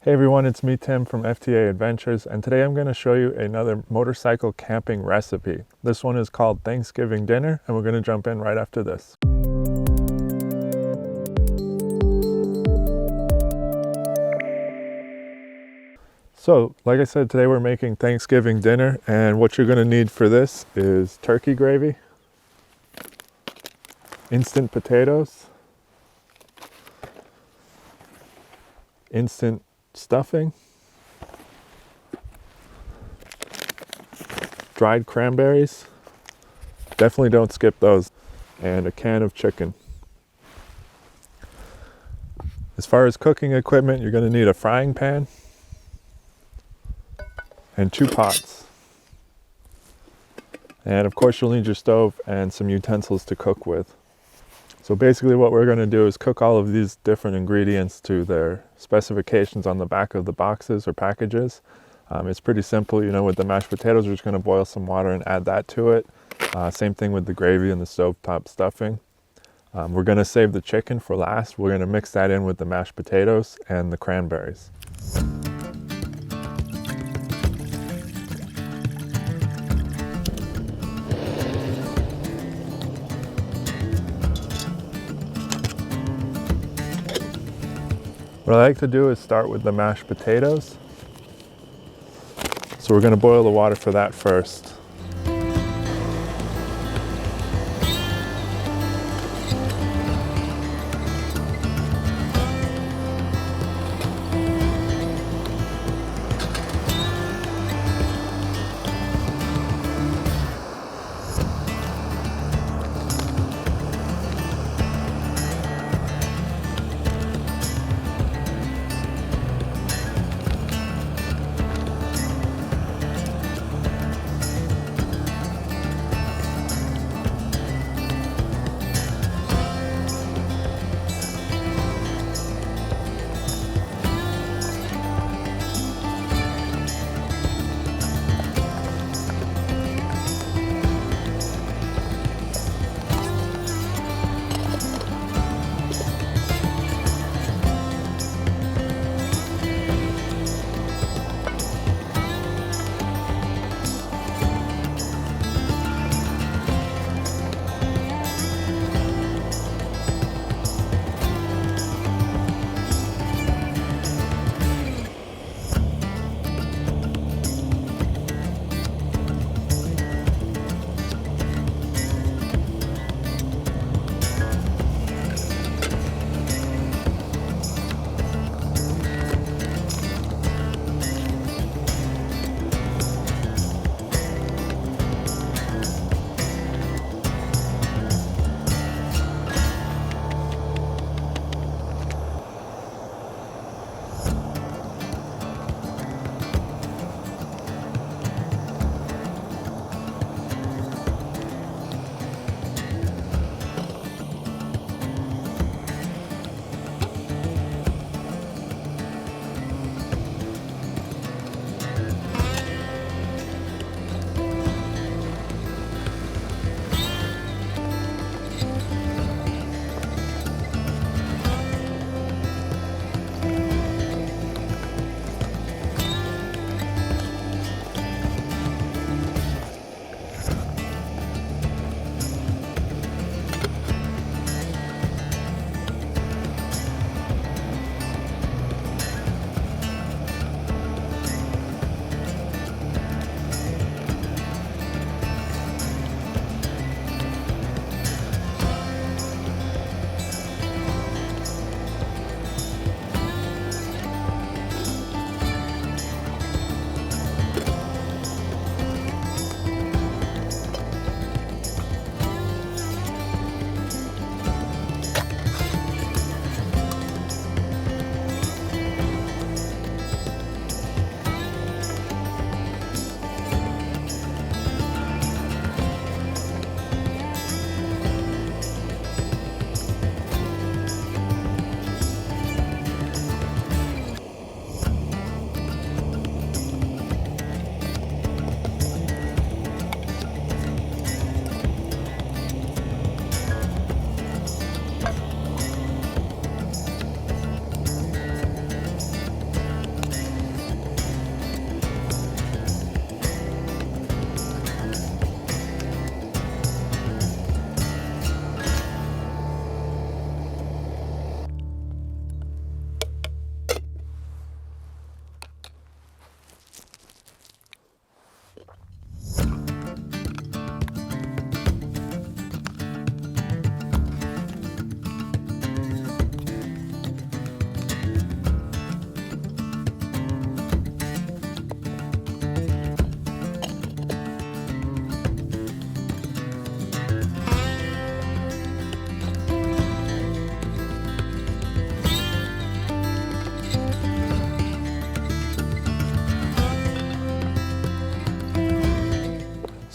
Hey everyone, it's me Tim from FTA Adventures, and today I'm going to show you another motorcycle camping recipe. This one is called Thanksgiving dinner, and we're going to jump in right after this. So, like I said, today we're making Thanksgiving dinner, and what you're going to need for this is turkey gravy, instant potatoes, instant stuffing, dried cranberries, definitely don't skip those, and a can of chicken. As far as cooking equipment, you're going to need a frying pan and 2 pots. And of course you'll need your stove and some utensils to cook with. So basically what we're going to do is cook all of these different ingredients to their specifications on the back of the boxes or packages. It's pretty simple, you know, with the mashed potatoes we're just going to boil some water and add that to it. Same thing with the gravy and the stovetop stuffing. We're going to save the chicken for last. We're going to mix that in with the mashed potatoes and the cranberries. What I like to do is start with the mashed potatoes. So we're going to boil the water for that first.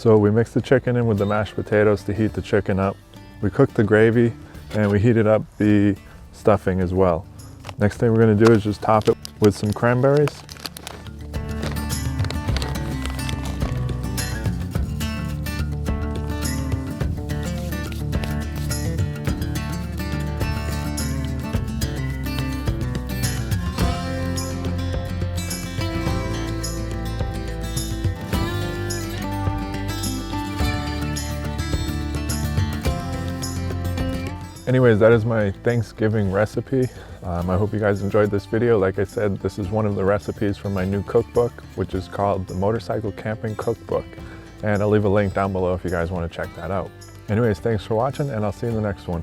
So we mixed the chicken in with the mashed potatoes to heat the chicken up. We cooked the gravy and we heated up the stuffing as well. Next thing we're going to do is just top it with some cranberries. Anyways, that is my Thanksgiving recipe. I hope you guys enjoyed this video. Like I said, this is one of the recipes from my new cookbook, which is called the Motorcycle Camping Cookbook. And I'll leave a link down below if you guys want to check that out. Anyways, thanks for watching, and I'll see you in the next one.